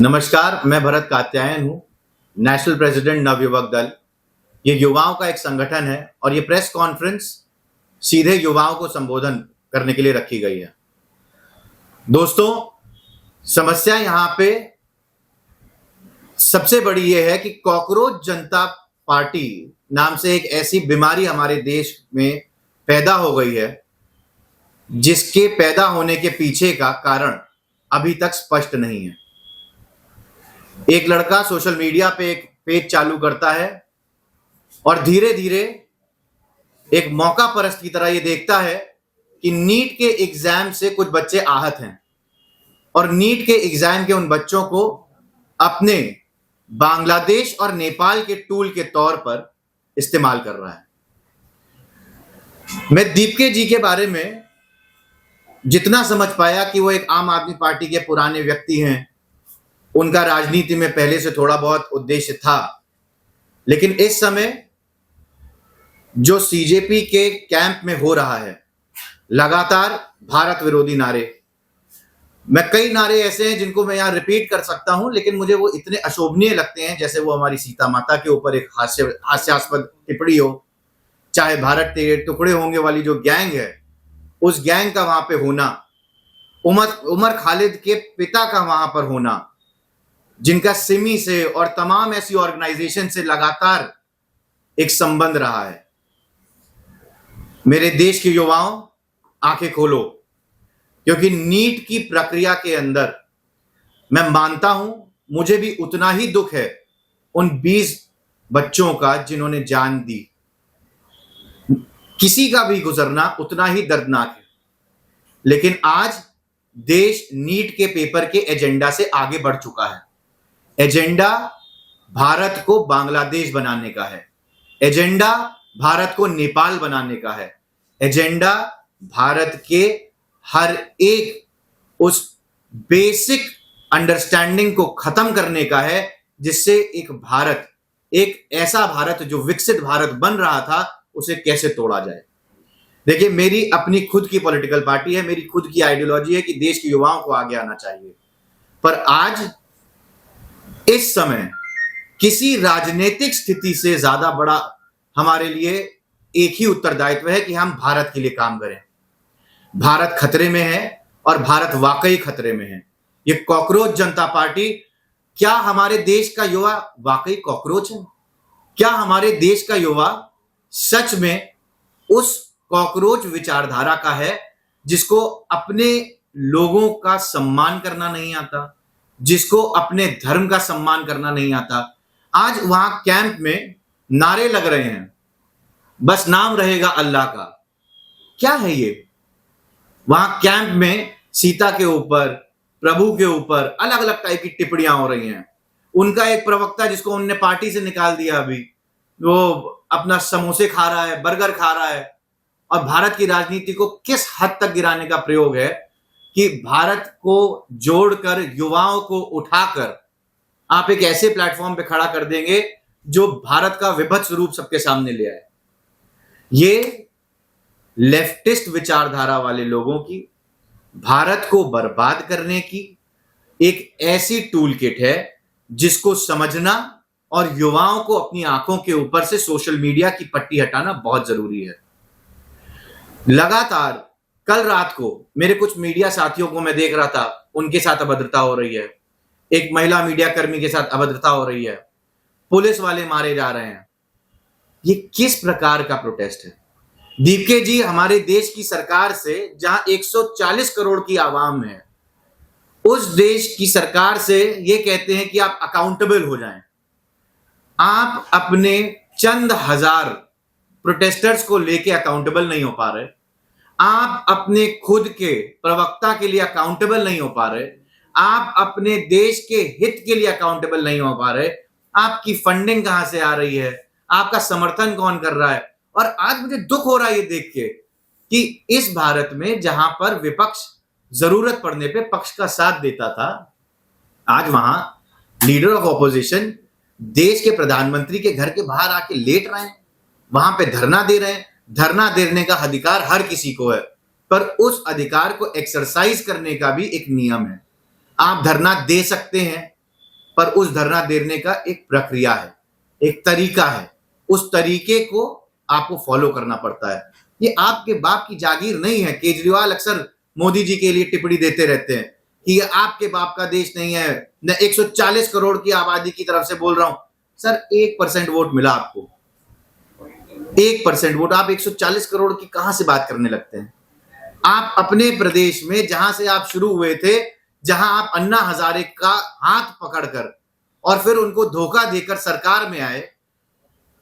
नमस्कार, मैं भरत कात्यायन हूँ, नेशनल प्रेसिडेंट नवयुवक दल। ये युवाओं का एक संगठन है और ये प्रेस कॉन्फ्रेंस सीधे युवाओं को संबोधन करने के लिए रखी गई है। दोस्तों, समस्या यहाँ पे सबसे बड़ी ये है कि कॉकरोच जनता पार्टी नाम से एक ऐसी बीमारी हमारे देश में पैदा हो गई है, जिसके पैदा होने के पीछे का कारण अभी तक स्पष्ट नहीं है। एक लड़का सोशल मीडिया पे एक पेज चालू करता है और धीरे धीरे एक मौका परस्त की तरह ये देखता है कि नीट के एग्जाम से कुछ बच्चे आहत हैं और नीट के एग्जाम के उन बच्चों को अपने बांग्लादेश और नेपाल के टूल के तौर पर इस्तेमाल कर रहा है। मैं दीपके जी के बारे में जितना समझ पाया कि वो एक आम आदमी पार्टी के पुराने व्यक्ति हैं, उनका राजनीति में पहले से थोड़ा बहुत उद्देश्य था, लेकिन इस समय जो सीजेपी के कैंप में हो रहा है, लगातार भारत विरोधी नारे, मैं कई नारे ऐसे हैं जिनको मैं यहां रिपीट कर सकता हूं, लेकिन मुझे वो इतने अशोभनीय लगते हैं, जैसे वो हमारी सीता माता के ऊपर एक हास्यास्पद टिप्पणी हो, चाहे भारत तेरे टुकड़े होंगे वाली जो गैंग है, उस गैंग का वहां पे होना, उमर खालिद के पिता का वहां पर होना, जिनका सिमी से और तमाम ऐसी ऑर्गेनाइजेशन से लगातार एक संबंध रहा है। मेरे देश के युवाओं, आंखें खोलो, क्योंकि नीट की प्रक्रिया के अंदर मैं मानता हूं, मुझे भी उतना ही दुख है उन 20 बच्चों का जिन्होंने जान दी। किसी का भी गुजरना उतना ही दर्दनाक है, लेकिन आज देश नीट के पेपर के एजेंडा से आगे बढ़ चुका है। एजेंडा भारत को बांग्लादेश बनाने का है, एजेंडा भारत को नेपाल बनाने का है, एजेंडा भारत के हर एक उस बेसिक अंडरस्टैंडिंग को खत्म करने का है, जिससे एक ऐसा भारत जो विकसित भारत बन रहा था, उसे कैसे तोड़ा जाए। देखिए, मेरी अपनी खुद की पॉलिटिकल पार्टी है, मेरी खुद की आइडियोलॉजी है कि देश के युवाओं को आगे आना चाहिए, पर आज इस समय किसी राजनीतिक स्थिति से ज्यादा बड़ा हमारे लिए एक ही उत्तरदायित्व है कि हम भारत के लिए काम करें। भारत खतरे में है और भारत वाकई खतरे में है। ये कॉकरोच जनता पार्टी, क्या हमारे देश का युवा वाकई कॉकरोच है? क्या हमारे देश का युवा सच में उस कॉकरोच विचारधारा का है जिसको अपने लोगों का सम्मान करना नहीं आता, जिसको अपने धर्म का सम्मान करना नहीं आता? आज वहां कैंप में नारे लग रहे हैं, बस नाम रहेगा अल्लाह का। क्या है ये? वहां कैंप में सीता के ऊपर, प्रभु के ऊपर अलग अलग टाइप की टिप्पणियां हो रही हैं। उनका एक प्रवक्ता, जिसको उन्होंने पार्टी से निकाल दिया, अभी वो अपना समोसे खा रहा है, बर्गर खा रहा है, और भारत की राजनीति को किस हद तक गिराने का प्रयोग है कि भारत को जोड़कर, युवाओं को उठाकर आप एक ऐसे प्लेटफॉर्म पे खड़ा कर देंगे जो भारत का विभत्स रूप सबके सामने ले आए। ये लेफ्टिस्ट विचारधारा वाले लोगों की, भारत को बर्बाद करने की एक ऐसी टूल किट है जिसको समझना और युवाओं को अपनी आंखों के ऊपर से सोशल मीडिया की पट्टी हटाना बहुत जरूरी है। लगातार कल रात को मेरे कुछ मीडिया साथियों को मैं देख रहा था, उनके साथ अभद्रता हो रही है, एक महिला मीडिया कर्मी के साथ अभद्रता हो रही है, पुलिस वाले मारे जा रहे हैं। ये किस प्रकार का प्रोटेस्ट है? दीपके जी हमारे देश की सरकार से, जहां 140 करोड़ की आवाम है, उस देश की सरकार से ये कहते हैं कि आप अकाउंटेबल हो जाएं। आप अपने चंद हजार प्रोटेस्टर्स को लेके अकाउंटेबल नहीं हो पा रहे, आप अपने खुद के प्रवक्ता के लिए अकाउंटेबल नहीं हो पा रहे, आप अपने देश के हित के लिए अकाउंटेबल नहीं हो पा रहे। आपकी फंडिंग कहां से आ रही है? आपका समर्थन कौन कर रहा है? और आज मुझे दुख हो रहा है ये देख के कि इस भारत में, जहां पर विपक्ष जरूरत पड़ने पे पक्ष का साथ देता था, आज वहां लीडर ऑफ ऑपोजिशन देश के प्रधानमंत्री के घर के बाहर आके लेट रहे हैं, वहां पे धरना दे रहे हैं। धरना देने का अधिकार हर किसी को है, पर उस अधिकार को एक्सरसाइज करने का भी एक नियम है। आप धरना दे सकते हैं, पर उस धरना देने का एक प्रक्रिया है, एक तरीका है। उस तरीके को आपको फॉलो करना पड़ता है। ये आपके बाप की जागीर नहीं है। केजरीवाल अक्सर मोदी जी के लिए टिप्पणी देते रहते हैं कि ये आपके बाप का देश नहीं है। मैं 140 करोड़ की आबादी की तरफ से बोल रहा हूं। सर 1% वोट मिला आपको, 1% वोट। आप 140 करोड़ की कहां से बात करने लगते हैं? आप अपने प्रदेश में जहां से आप शुरू हुए थे, जहां आप अन्ना हजारे का हाथ पकड़कर और फिर उनको धोखा देकर सरकार में आए।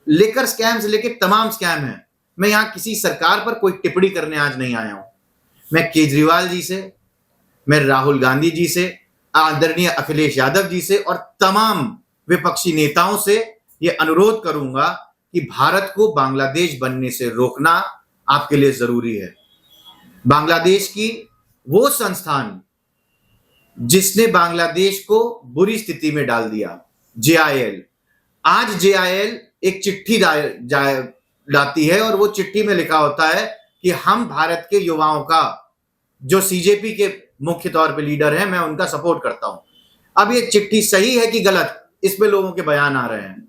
लेकर स्कैम से लेकर तमाम स्कैम है। मैं यहां किसी सरकार पर कोई टिप्पणी करने आज नहीं आया हूं। मैं केजरीवाल जी से, मैं राहुल गांधी जी से, आदरणीय अखिलेश यादव जी से और तमाम विपक्षी नेताओं से यह अनुरोध करूंगा कि भारत को बांग्लादेश बनने से रोकना आपके लिए जरूरी है। बांग्लादेश की वो संस्थान जिसने बांग्लादेश को बुरी स्थिति में डाल दिया, जेआईएल, आज जेआईएल एक चिट्ठी लाती है और वो चिट्ठी में लिखा होता है कि हम भारत के युवाओं का, जो सीजेपी के मुख्य तौर पे लीडर हैं, मैं उनका सपोर्ट करता हूं। अब ये चिट्ठी सही है कि गलत, इस पे लोगों के बयान आ रहे हैं।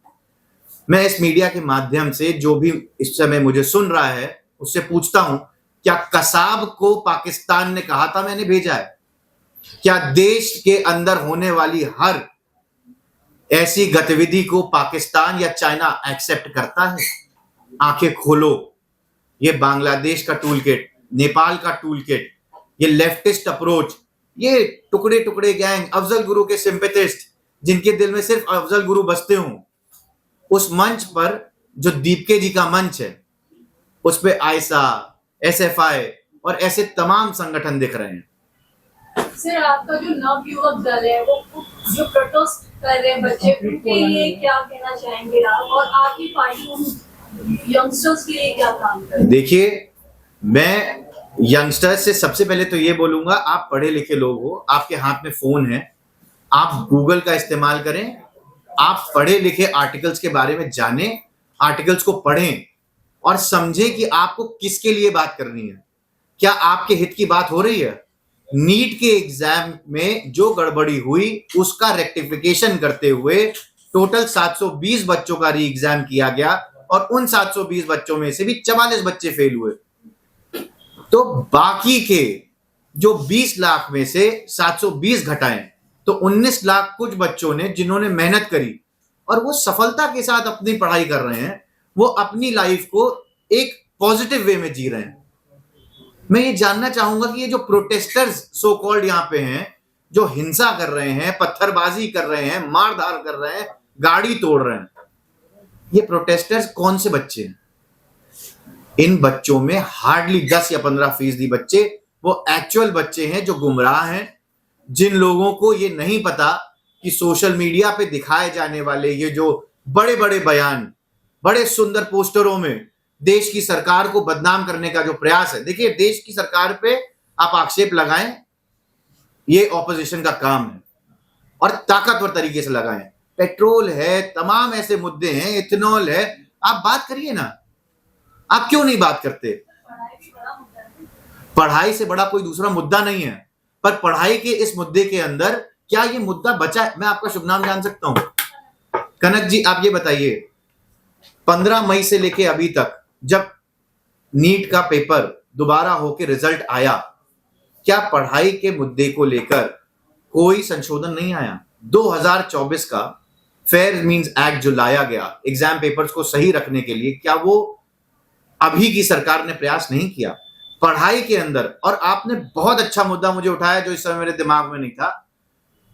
मैं इस मीडिया के माध्यम से जो भी इस समय मुझे सुन रहा है उससे पूछता हूं, क्या कसाब को पाकिस्तान ने कहा था मैंने भेजा है? क्या देश के अंदर होने वाली हर ऐसी गतिविधि को पाकिस्तान या चाइना एक्सेप्ट करता है? आंखें खोलो। ये बांग्लादेश का टूल किट, नेपाल का टूल किट, ये लेफ्टिस्ट अप्रोच, ये टुकड़े टुकड़े गैंग, अफजल गुरु के सिंपैथिस्ट जिनके दिल में सिर्फ अफजल गुरु बसते हों, उस मंच पर जो दीपके जी का मंच है उस पे आयसा, एसएफआई और ऐसे तमाम संगठन दिख रहे हैं। सर, आपका जो नवयुवक दल है वो जो प्रोटेस्ट कर रहे हैं बच्चे, उनके लिए क्या कहना चाहेंगे आप, और आपकी पार्टी उन यंगस्टर्स के लिए क्या काम कर रही है? देखिए, मैं यंगस्टर्स से सबसे पहले तो ये बोलूंगा, आप पढ़े लिखे लोग हो, आपके हाथ में फोन है, आप गूगल का इस्तेमाल करें, आप पढ़े लिखे आर्टिकल्स के बारे में जानें, आर्टिकल्स को पढ़ें और समझें कि आपको किसके लिए बात करनी है। क्या आपके हित की बात हो रही है? नीट के एग्जाम में जो गड़बड़ी हुई उसका रेक्टिफिकेशन करते हुए टोटल 720 बच्चों का री एग्जाम किया गया और उन 720 बच्चों में से भी 44 बच्चे फेल हुए। तो बाकी के जो 20 लाख में से 720 घटाएं तो 19 लाख कुछ बच्चों ने, जिन्होंने मेहनत करी और वो सफलता के साथ अपनी पढ़ाई कर रहे हैं, वो अपनी लाइफ को एक पॉजिटिव वे में जी रहे हैं। मैं ये जानना चाहूंगा कि ये जो प्रोटेस्टर्स सो कॉल्ड यहां पे हैं, जो हिंसा कर रहे हैं, पत्थरबाजी कर रहे हैं, मारधार कर रहे हैं, गाड़ी तोड़ रहे हैं, ये प्रोटेस्टर्स कौन से बच्चे हैं? इन बच्चों में हार्डली 10 या 15% बच्चे वो एक्चुअल बच्चे हैं जो गुमराह हैं, जिन लोगों को ये नहीं पता कि सोशल मीडिया पे दिखाए जाने वाले ये जो बड़े बड़े बयान, बड़े सुंदर पोस्टरों में देश की सरकार को बदनाम करने का जो प्रयास है। देखिए, देश की सरकार पे आप आक्षेप लगाएं, ये ऑपोजिशन का काम है, और ताकतवर तरीके से लगाएं। पेट्रोल है, तमाम ऐसे मुद्दे हैं, इथेनॉल है, आप बात करिए ना। आप क्यों नहीं बात करते? पढ़ाई से बड़ा कोई दूसरा मुद्दा नहीं है, पर पढ़ाई के इस मुद्दे के अंदर क्या ये मुद्दा बचा है? मैं आपका शुभ नाम जान सकता हूं? कनक जी, आप ये बताइए, 15 मई से लेके अभी तक जब नीट का पेपर दोबारा होके रिजल्ट आया, क्या पढ़ाई के मुद्दे को लेकर कोई संशोधन नहीं आया? 2024 का फेयर मींस एक्ट जो लाया गया एग्जाम पेपर्स को सही रखने के लिए, क्या वो अभी की सरकार ने प्रयास नहीं किया पढ़ाई के अंदर? और आपने बहुत अच्छा मुद्दा मुझे उठाया जो इस समय मेरे दिमाग में नहीं था।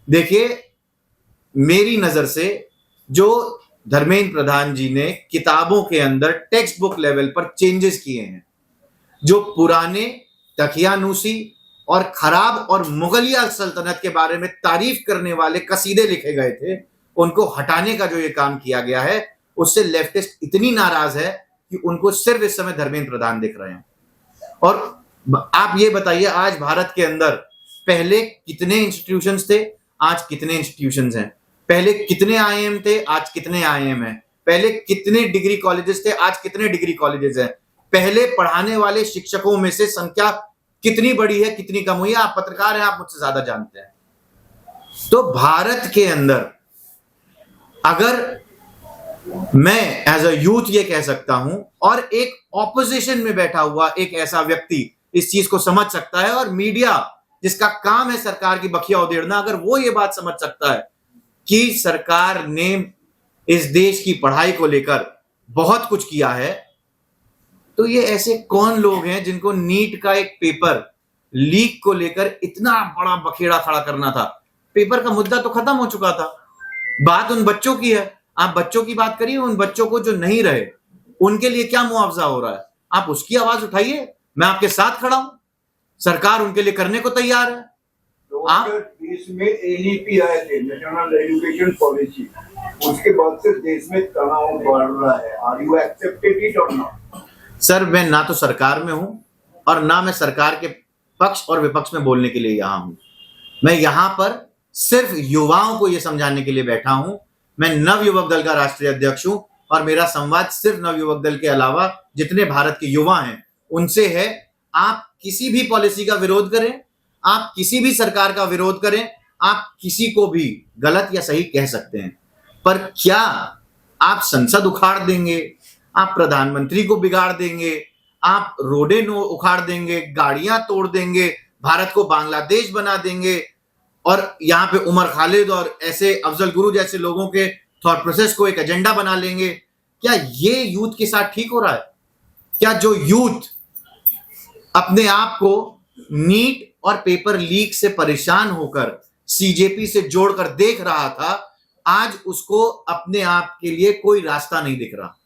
देखिए, मेरी नजर से जो धर्मेंद्र प्रधान जी ने किताबों के अंदर टेक्स्ट बुक लेवल पर चेंजेस किए हैं, जो पुराने तकियानूसी और खराब और मुगलिया सल्तनत के बारे में तारीफ करने वाले कसीदे लिखे गए थे, उनको हटाने का जो ये काम किया गया है, उससे लेफ्टिस्ट इतनी नाराज है कि उनको सिर्फ इस समय धर्मेंद्र प्रधान दिख रहे हैं। और आप ये बताइए, आज भारत के अंदर पहले कितने इंस्टीट्यूशंस थे, आज कितने इंस्टीट्यूशंस हैं? पहले कितने आईएम थे, आज कितने आईएम हैं? पहले कितने डिग्री कॉलेजेस थे, आज कितने डिग्री कॉलेजेस हैं? पहले पढ़ाने वाले शिक्षकों में से संख्या कितनी बड़ी है, कितनी कम हुई है? आप पत्रकार हैं, आप मुझसे ज्यादा जानते हैं। तो भारत के अंदर अगर मैं एज अ यूथ ये कह सकता हूं और एक ऑपोजिशन में बैठा हुआ एक ऐसा व्यक्ति इस चीज को समझ सकता है, और मीडिया जिसका काम है सरकार की बखिया उधेड़ना, अगर वो ये बात समझ सकता है कि सरकार ने इस देश की पढ़ाई को लेकर बहुत कुछ किया है, तो ये ऐसे कौन लोग हैं जिनको नीट का एक पेपर लीक को लेकर इतना बड़ा बखेड़ा खड़ा करना था? पेपर का मुद्दा तो खत्म हो चुका था, बात उन बच्चों की है। आप बच्चों की बात करिए, उन बच्चों को जो नहीं रहे उनके लिए क्या मुआवजा हो रहा है, आप उसकी आवाज उठाइए, मैं आपके साथ खड़ा हूं, सरकार उनके लिए करने को तैयार है। तो आप देश में एनईपी आए थे, नेशनल एजुकेशन पॉलिसी, उसके बाद से देश में तनाव बढ़ रहा है। आर यू एक्सेप्टेड इट और नॉट? सर, मैं ना तो सरकार में हूं और ना मैं सरकार के पक्ष और विपक्ष में बोलने के लिए यहां हूं। मैं यहां पर सिर्फ युवाओं को यह समझाने के लिए बैठा हूं। मैं नव युवक दल का राष्ट्रीय अध्यक्ष हूं और मेरा संवाद सिर्फ नव युवक दल के अलावा जितने भारत के युवा हैं उनसे है। आप किसी भी पॉलिसी का विरोध करें, आप किसी भी सरकार का विरोध करें, आप किसी को भी गलत या सही कह सकते हैं, पर क्या आप संसद उखाड़ देंगे, आप प्रधानमंत्री को बिगाड़ देंगे, आप रोडें उखाड़ देंगे, गाड़ियां तोड़ देंगे, भारत को बांग्लादेश बना देंगे और यहां पे उमर खालिद और ऐसे अफजल गुरु जैसे लोगों के थॉट प्रोसेस को एक एजेंडा बना लेंगे? क्या ये यूथ के साथ ठीक हो रहा है? क्या जो यूथ अपने आप को नीट और पेपर लीक से परेशान होकर सीजेपी से जोड़कर देख रहा था, आज उसको अपने आप के लिए कोई रास्ता नहीं दिख रहा।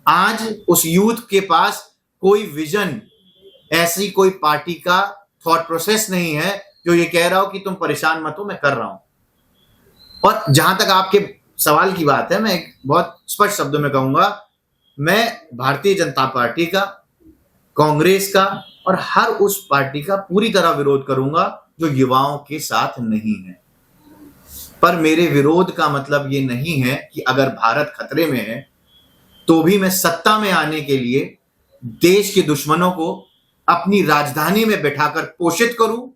आज उस यूथ के पास कोई विजन, ऐसी कोई पार्टी का थॉट प्रोसेस नहीं है जो ये कह रहा हो कि तुम परेशान मत हो, मैं कर रहा हूं। और जहां तक आपके सवाल की बात है, मैं बहुत स्पष्ट शब्दों में कहूंगा, मैं भारतीय जनता पार्टी का, कांग्रेस का और हर उस पार्टी का पूरी तरह विरोध करूंगा जो युवाओं के साथ नहीं है। पर मेरे विरोध का मतलब ये नहीं है कि अगर भारत खतरे में है तो भी मैं सत्ता में आने के लिए देश के दुश्मनों को अपनी राजधानी में बैठाकर पोषित करूं,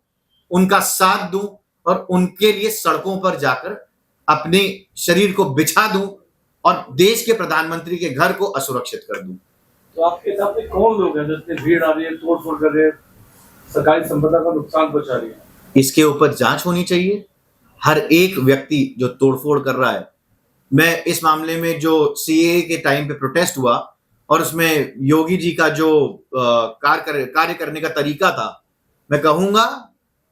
उनका साथ दूं और उनके लिए सड़कों पर जाकर अपने शरीर को बिछा दूं और देश के प्रधानमंत्री के घर को असुरक्षित कर दूं। तो आपके हिसाब से कौन लोग हैं जिसमें भीड़ आ रही है, तोड़ फोड़ कर रहे हैं, सरकारी संपदा का नुकसान पहुंचा रही है? इसके ऊपर जांच होनी चाहिए। हर एक व्यक्ति जो तोड़फोड़ कर रहा है, मैं इस मामले में जो सीएए के टाइम पे प्रोटेस्ट हुआ और उसमें योगी जी का जो कार्य करने का तरीका था, मैं कहूंगा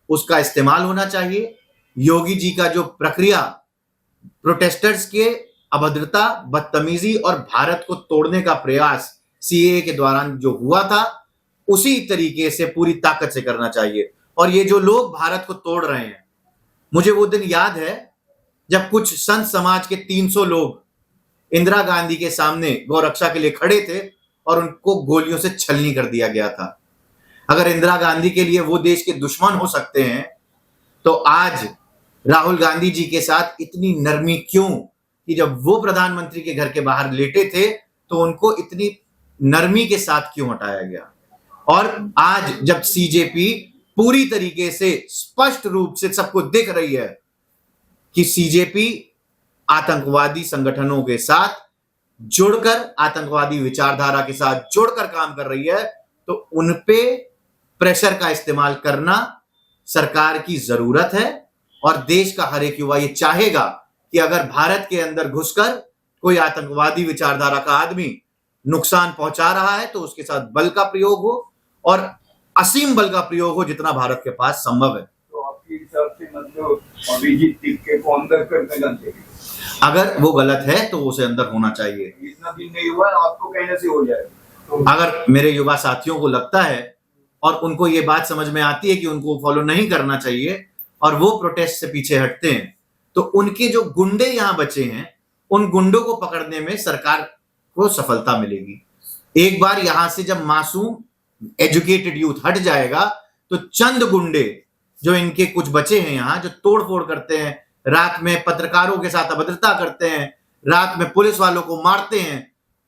उसका इस्तेमाल होना चाहिए। योगी जी का जो प्रक्रिया प्रोटेस्टर्स के अभद्रता, बदतमीजी और भारत को तोड़ने का प्रयास सीएए के दौरान जो हुआ था, उसी तरीके से पूरी ताकत से करना चाहिए। और ये जो लोग भारत को तोड़ रहे हैं, मुझे वो दिन याद है जब कुछ संत समाज के 300 लोग इंदिरा गांधी के सामने गौरक्षा के लिए खड़े थे और उनको गोलियों से छलनी कर दिया गया था। अगर इंदिरा गांधी के लिए वो देश के दुश्मन हो सकते हैं, तो आज राहुल गांधी जी के साथ इतनी नरमी क्यों कि जब वो प्रधानमंत्री के घर के बाहर लेटे थे तो उनको इतनी नरमी के साथ क्यों हटाया गया? और आज जब सीजेपी पूरी तरीके से स्पष्ट रूप से सबको दिख रही है कि सीजेपी आतंकवादी संगठनों के साथ जुड़कर, आतंकवादी विचारधारा के साथ जुड़कर काम कर रही है, तो उनपे प्रेशर का इस्तेमाल करना सरकार की जरूरत है। और देश का हर एक युवा ये चाहेगा कि अगर भारत के अंदर घुसकर कोई आतंकवादी विचारधारा का आदमी नुकसान पहुंचा रहा है तो उसके साथ बल का प्रयोग हो, और असीम बल का प्रयोग हो जितना भारत के पास संभव है। तो आपके हिसाब से मतलब अभिजीत टिक्के को अंदर करने का चाहिए? अगर वो गलत है तो उसे अंदर होना चाहिए। इतना दिन नहीं हुआ, आपको कहने से हो जाएगा। तो अगर मेरे युवा साथियों को लगता है और उनको ये बात समझ में आती है कि उनको फॉलो नहीं करना चाहिए और वो प्रोटेस्ट से पीछे हटते हैं, तो उनके जो गुंडे यहां बचे हैं, उन गुंडों को पकड़ने में सरकार को सफलता मिलेगी। एक बार यहां से जब मासूम एजुकेटेड यूथ हट जाएगा तो चंद गुंडे जो इनके कुछ बचे हैं यहां, जो तोड़ फोड़ करते हैं, रात में पत्रकारों के साथ अभद्रता करते हैं, रात में पुलिस वालों को मारते हैं,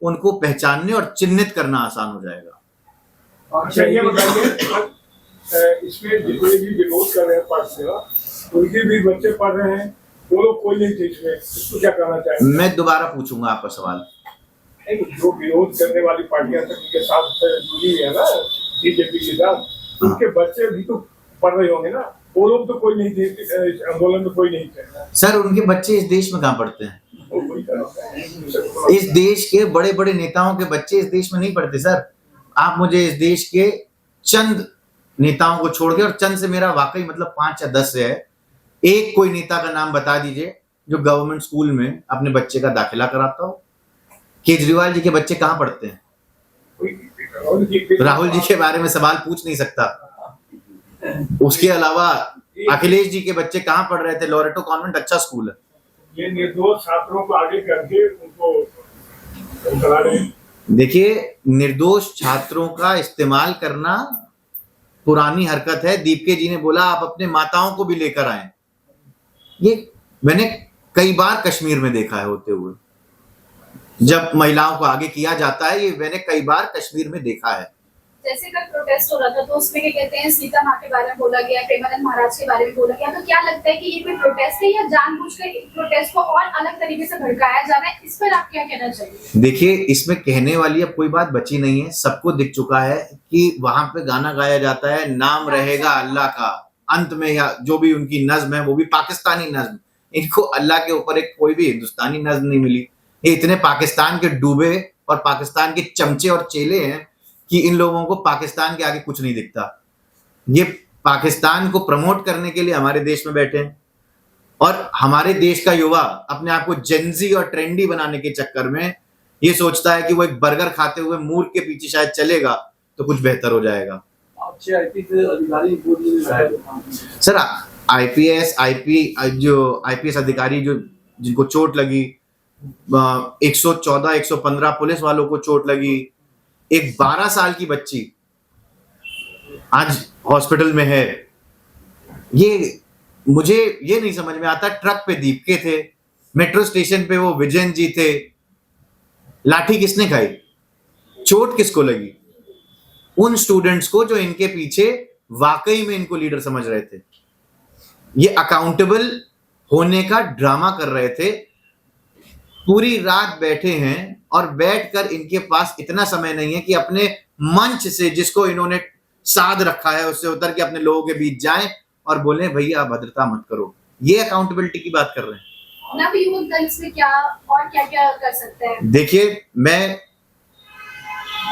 उनको पहचानने और चिन्हित करना आसान हो जाएगा। अच्छा, ये बताइए, इसमें जितने भी विरोध कर रहे हैं पक्ष से, उनके भी बच्चे पढ़ रहे हैं वो लोग कोई नहीं देश में, इसको क्या कहना चाहेंगे? मैं दोबारा पूछूंगा आपका सवाल। नहीं, जो विरोध करने वाली पार्टियां तक के साथ जुड़ी है ना बीजेपी के साथ, उनके बच्चे भी तो पढ़ रहे होंगे ना, वो लोग तो कोई नहीं थे इस आंदोलन में, कोई नहीं थे सर। उनके बच्चे इस देश में कहाँ पढ़ते हैं? वो कोई कर इस देश के बड़े बड़े नेताओं के बच्चे इस देश में नहीं पढ़ते सर। आप मुझे इस देश के चंद नेताओं को छोड़ के, और चंद से मेरा वाकई मतलब 5 या 10 है, एक कोई नेता का नाम बता दीजिए जो गवर्नमेंट स्कूल में अपने बच्चे का दाखिला कराता हो। केजरीवाल जी के बच्चे कहाँ पढ़ते हैं? राहुल जी के बारे में सवाल पूछ नहीं सकता। उसके अलावा अखिलेश जी के बच्चे कहाँ पढ़ रहे थे? लोरेटो कॉन्वेंट अच्छा स्कूल है। ये निर्दोष छात्रों को आगे करके उनको चला रहे हैं। देखिए, निर्दोष छात्रों का इस्तेमाल करना पुरानी हरकत है। दीपके जी ने बोला आप अपने माताओं को भी लेकर आए। ये मैंने कई बार कश्मीर में देखा है होते हुए, जब महिलाओं को आगे किया जाता है। ये मैंने कई बार कश्मीर में देखा है। जैसे कल प्रोटेस्ट हो रहा था तो उसमें क्या कहते हैं, सीता माँ के बारे में बोला गया, प्रेमानंद महाराज के बारे में बोला गया, तो क्या लगता है कि ये कोई प्रोटेस्ट है या जानबूझकर प्रोटेस्ट को और अलग तरीके से भड़काया जा रहा है? इस पर आप क्या कहना चाहिए? देखिए, इसमें कहने वाली अब कोई बात बची नहीं है। सबको दिख चुका है कि वहां पे गाना गाया जाता है, नाम रहेगा अल्लाह का, अंत में या जो भी उनकी नज्म है वो भी पाकिस्तानी नज्म। इनको अल्लाह के ऊपर एक कोई भी हिंदुस्तानी नज्म नहीं मिली। ये इतने पाकिस्तान के डूबे और पाकिस्तान के चमचे और चेले हैं कि इन लोगों को पाकिस्तान के आगे कुछ नहीं दिखता। ये पाकिस्तान को प्रमोट करने के लिए हमारे देश में बैठे हैं, और हमारे देश का युवा अपने आप को जेंजी और ट्रेंडी बनाने के चक्कर में ये सोचता है कि वो एक बर्गर खाते हुए मूर्ख के पीछे शायद चलेगा तो कुछ बेहतर हो जाएगा। अच्छे आईपीएस अधिकारी बोल रहे हैं सर, आईपीएस अधिकारी जो जिनको चोट लगी, 114 115 पुलिस वालों को चोट लगी, एक 12 साल की बच्ची आज हॉस्पिटल में है। ये मुझे ये नहीं समझ में आता। ट्रक पे दीपके थे, मेट्रो स्टेशन पे वो विजयन जी थे। लाठी किसने खाई? चोट किसको लगी? उन स्टूडेंट्स को जो इनके पीछे वाकई में इनको लीडर समझ रहे थे। ये अकाउंटेबल होने का ड्रामा कर रहे थे। पूरी रात बैठे हैं और बैठकर इनके पास इतना समय नहीं है कि अपने मंच से जिसको इन्होंने साध रखा है उससे उतर के अपने लोगों के बीच जाएं और बोले भैया भद्रता मत करो। ये अकाउंटेबिलिटी की बात कर रहे हैं। नवयुवक दल इसमें क्या और क्या क्या कर सकते हैं? देखिए, मैं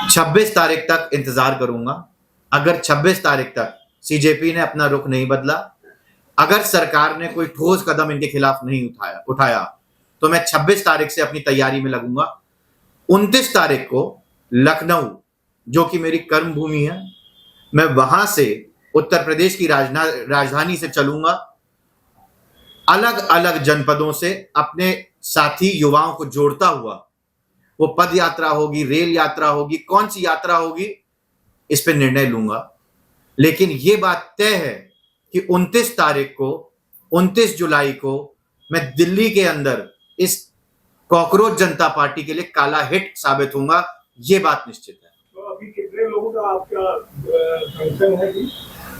26 तारीख तक इंतजार करूंगा। अगर 26 तारीख तक सीजेपी ने अपना रुख नहीं बदला, अगर सरकार ने कोई ठोस कदम इनके खिलाफ नहीं उठाया तो मैं 26 तारीख से अपनी तैयारी में लगूंगा। 29 तारीख को लखनऊ, जो कि मेरी कर्म भूमि है, मैं वहां से उत्तर प्रदेश की राजधानी से चलूंगा। अलग अलग जनपदों से अपने साथी युवाओं को जोड़ता हुआ वो पद यात्रा होगी, रेल यात्रा होगी, कौन सी यात्रा होगी इस पे निर्णय लूंगा। लेकिन ये बात तय है कि 29 तारीख को, 29 जुलाई को मैं दिल्ली के अंदर इस कॉकरोच जनता पार्टी के लिए काला हिट साबित होऊंगा। ये बात निश्चित है। तो अभी कितने लोगों का आपका संगठन है जी?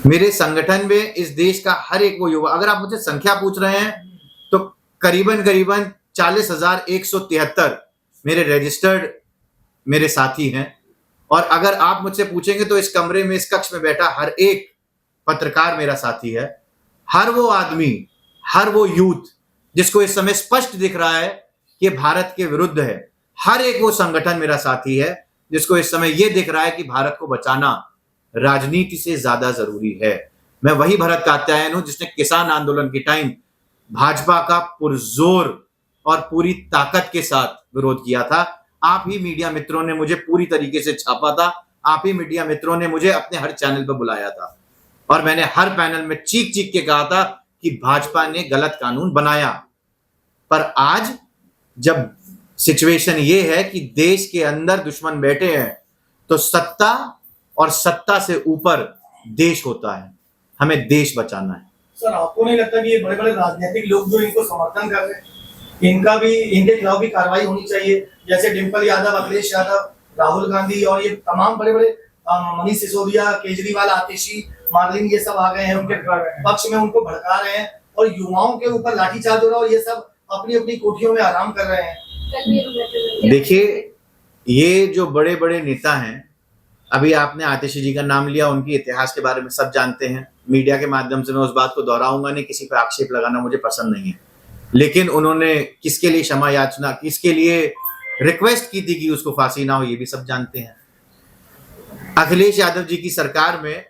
मेरे संगठन में इस देश का हर एक वो युवा, अगर आप मुझे संख्या पूछ रहे हैं तो करीबन 40,173 मेरे रजिस्टर्ड मेरे साथी हैं। और अगर आप मुझसे पूछेंगे तो इस कमरे में, इस कक्ष में बैठा हर एक पत्रकार मेरा साथी है। हर वो आदमी, हर वो यूथ जिसको इस समय स्पष्ट दिख रहा है कि भारत के विरुद्ध है, हर एक वो संगठन मेरा साथी है जिसको इस समय ये दिख रहा है कि भारत को बचाना राजनीति से ज्यादा जरूरी है। मैं वही भरत कात्यायन हूं जिसने किसान आंदोलन के टाइम भाजपा का पुरजोर और पूरी ताकत के साथ विरोध किया था। आप ही मीडिया मित्रों ने मुझे पूरी तरीके से छापा था। आप ही मीडिया मित्रों ने मुझे अपने हर चैनल पर बुलाया था और मैंने हर पैनल में चीख चीख के कहा था कि भाजपा ने गलत कानून बनाया। पर आज जब सिचुएशन ये है कि देश के अंदर दुश्मन बैठे हैं तो सत्ता और सत्ता से ऊपर देश होता है। हमें देश बचाना है। सर, आपको नहीं लगता कि ये बड़े बड़े राजनीतिक लोग जो इनको समर्थन कर रहे हैं, इनके खिलाफ भी कार्रवाई होनी चाहिए? जैसे डिम्पल यादव, अखिलेश यादव, राहुल गांधी और ये तमाम बड़े बड़े मनीष सिसोदिया, केजरीवाल, आतिशी, मार्लिन, ये सब आ गए हैं उनके पक्ष में, उनको भड़का रहे हैं और युवाओं के ऊपर लाठीचार्ज हो रहा है और ये सब अपनी अपनी कोठियों में आराम कर रहे हैं। देखिए, ये जो बड़े बड़े नेता हैं, अभी आपने आतिशी जी का नाम लिया, उनके इतिहास के बारे में सब जानते हैं। मीडिया के माध्यम से मैं उस बात को दोहराऊंगा नहीं, किसी पर आक्षेप लगाना मुझे पसंद नहीं है, लेकिन उन्होंने किसके लिए क्षमा याचना, किसके लिए रिक्वेस्ट की थी कि उसको फांसी ना हो, ये भी सब जानते हैं। अखिलेश यादव जी की सरकार में,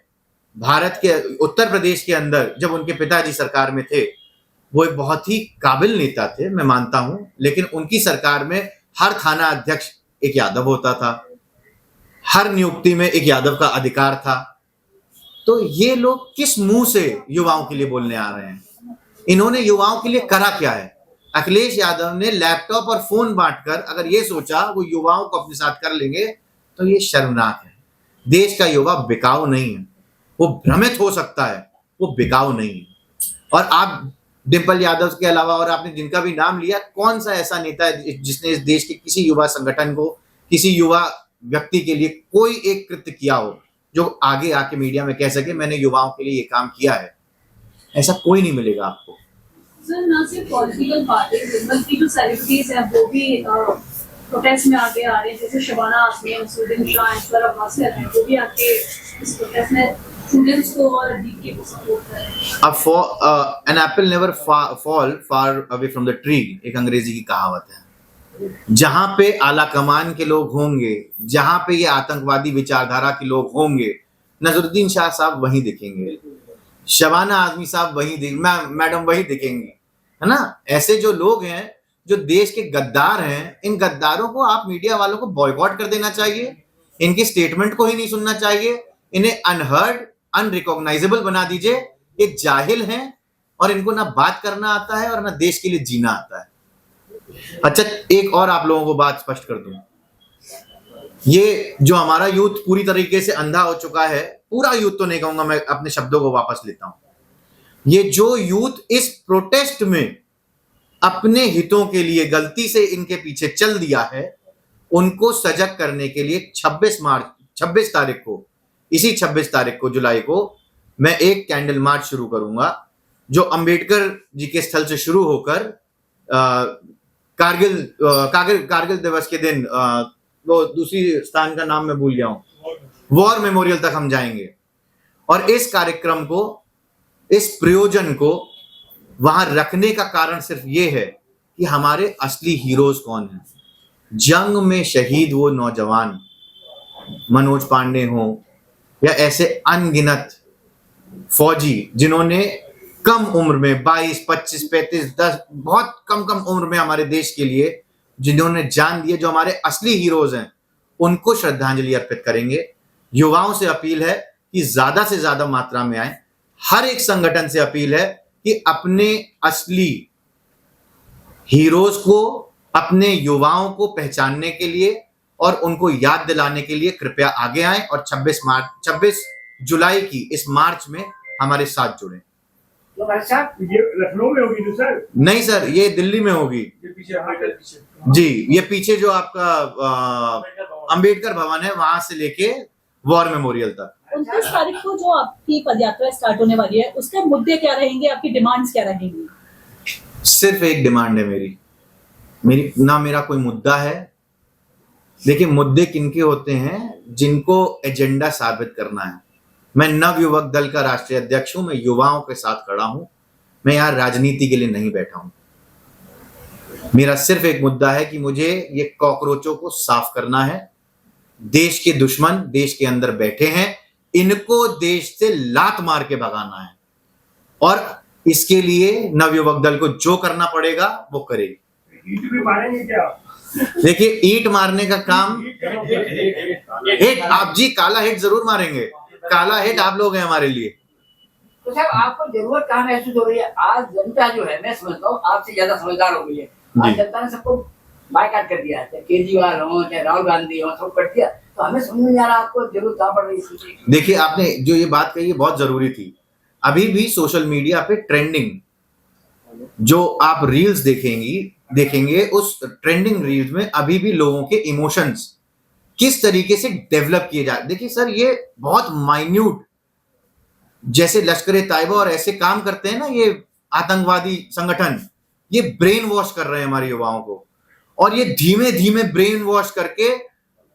भारत के उत्तर प्रदेश के अंदर जब उनके पिताजी सरकार में थे, वो एक बहुत ही काबिल नेता थे, मैं मानता हूं, लेकिन उनकी सरकार में हर थाना अध्यक्ष एक यादव होता था, हर नियुक्ति में एक यादव का अधिकार था। तो ये लोग किस मुंह से युवाओं के लिए बोलने आ रहे हैं? इन्होंने युवाओं के लिए करा क्या है? अखिलेश यादव ने लैपटॉप और फोन बांटकर अगर ये सोचा वो युवाओं को अपने साथ कर लेंगे, तो ये शर्मनाक है। देश का युवा बिकाऊ नहीं है, वो भ्रमित हो सकता है, वो बिकाऊ नहीं है। और आप डिंपल यादव के अलावा और आपने जिनका भी नाम लिया, कौन सा ऐसा नेता है जिसने इस देश के किसी युवा संगठन को, किसी युवा व्यक्ति के लिए कोई एक कृत्य किया हो जो आगे आके मीडिया में कह सके मैंने युवाओं के लिए ये काम किया है? ऐसा कोई नहीं मिलेगा आपको। सर, ना सिर्फ पॉलिटिकल पार्टीज बल्कि जो सेलिब्रिटीज हैं वो भी प्रोटेस्ट में आगे आ रहे हैं, जैसे शबाना आजमी, नसरुद्दीन शाह, अंशवर अब्बासी हैं, वो भी आके इस प्रोटेस्ट में स्टूडेंट्स को और डीके को सपोर्ट कर रहे हैं। An apple never fall far away from the tree, एक अंग्रेजी की कहावत है। जहां पे आला कमान के लोग होंगे, जहां पे ये आतंकवादी विचारधारा के लोग होंगे, नसरुद्दीन शाह साहब वहीं दिखेंगे, शबाना आजमी साहब वहीं मैडम वहीं दिखेंगी, है ना? ऐसे जो लोग हैं, जो देश के गद्दार हैं, इन गद्दारों को आप मीडिया वालों को बॉयकॉट कर देना चाहिए, इनकी स्टेटमेंट को ही नहीं सुनना चाहिए, इन्हें अनहर्ड, अनरिकॉग्नाइजेबल बना दीजिए। ये जाहिल हैं और इनको ना बात करना आता है और ना देश के लिए जीना आता है। अच्छा, एक और आप लोगों को बात स्पष्ट कर दूं, ये जो हमारा यूथ पूरी तरीके से अंधा हो चुका है, पूरा यूथ तो नहीं कहूंगा, मैं अपने शब्दों को वापस लेता हूं, ये जो यूथ इस प्रोटेस्ट में अपने हितों के लिए गलती से इनके पीछे चल दिया है, उनको सजग करने के लिए 26 तारीख को, इसी 26 तारीख को जुलाई को मैं एक कैंडल मार्च शुरू करूंगा, जो अंबेडकर जी के स्थल से शुरू होकर कारगिल दिवस के दिन, वो दूसरी स्थान का नाम मैं भूल गया हूं, वॉर मेमोरियल तक हम जाएंगे। और इस कार्यक्रम को, इस प्रयोजन को वहां रखने का कारण सिर्फ ये है कि हमारे असली हीरोज कौन हैं। जंग में शहीद वो नौजवान, मनोज पांडे हो या ऐसे अनगिनत फौजी जिन्होंने कम उम्र में 22, 25, 35, 10 बहुत कम उम्र में हमारे देश के लिए जिन्होंने जान दी है, जो हमारे असली हीरोज हैं, उनको श्रद्धांजलि अर्पित करेंगे। युवाओं से अपील है कि ज्यादा से ज्यादा मात्रा में आए। हर एक संगठन से अपील है कि अपने असली हीरोज को, अपने युवाओं को पहचानने के लिए और उनको याद दिलाने के लिए कृपया आगे आएं और 26 जुलाई की इस मार्च में हमारे साथ जुड़ें। तो भाई साहब, ये लखनऊ में होगी सर? नहीं सर, ये दिल्ली में होगी। ये पीछे जी, ये पीछे जो आपका अंबेडकर भवन है, वहां से लेके वॉर मेमोरियल तक। 29 तारीख को जो आपकी पदयात्रा स्टार्ट होने वाली है, उसके मुद्दे क्या रहेंगे, आपकी डिमांड्स क्या रहेंगी? सिर्फ एक डिमांड है मेरी ना मेरा कोई मुद्दा है। देखिए, मुद्दे किनके होते हैं? जिनको एजेंडा साबित करना है। मैं नव युवक दल का राष्ट्रीय अध्यक्ष हूं, मैं युवाओं के साथ खड़ा हूं, मैं यहां राजनीति के लिए नहीं बैठा हूं। मेरा सिर्फ एक मुद्दा है कि मुझे ये कॉकरोचों को साफ करना है। देश के दुश्मन देश के अंदर बैठे हैं, इनको देश से लात मार के भगाना है, और इसके लिए नवयुवक दल को जो करना पड़ेगा वो करेगी। ईंट भी मारेंगे क्या? देखिए, ईंट मारने का काम, हिट आप जी, काला हिट जरूर मारेंगे। काला हिट आप लोग हैं हमारे लिए। तो साहब, आपको जरूरत कहाँ महसूस हो रही है? आज जनता जो है, मैं समझता हूँ आपसे ज्यादा समझदार हो गई है। आज जनता ने सबको बायकॉट कर दिया है, चाहे केजरीवाल हो, चाहे राहुल गांधी हो, सब कर दिया। तो हमें समझ नहीं आ रहा आपको जरूरत कहाँ पड़ रही है। देखिए, आपने जो ये बात कही है बहुत जरूरी थी। अभी भी सोशल मीडिया पे ट्रेंडिंग जो आप रील्स देखेंगे, उस ट्रेंडिंग रील्स में अभी भी लोगों के इमोशंस किस तरीके से डेवलप किए जाए। देखिए सर, ये बहुत माइन्यूट, जैसे लश्कर-ए-तैयबा और ऐसे काम करते हैं ना, ये आतंकवादी संगठन ये ब्रेन वॉश कर रहे हैं हमारे युवाओं को, और ये धीमे धीमे ब्रेन वॉश करके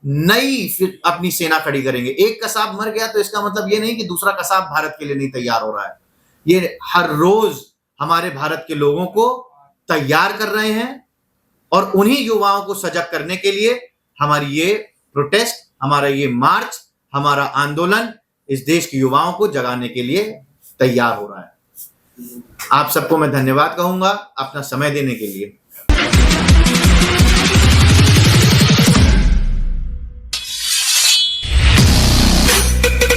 नई फिर अपनी सेना खड़ी करेंगे। एक कसाब मर गया तो इसका मतलब ये नहीं कि दूसरा कसाब भारत के लिए नहीं तैयार हो रहा है। ये हर रोज हमारे भारत के लोगों को तैयार कर रहे हैं, और उन्हीं युवाओं को सजग करने के लिए हमारी ये प्रोटेस्ट, हमारा ये मार्च, हमारा आंदोलन इस देश के युवाओं को जगाने के लिए तैयार हो रहा है। आप सबको मैं धन्यवाद कहूंगा अपना समय देने के लिए।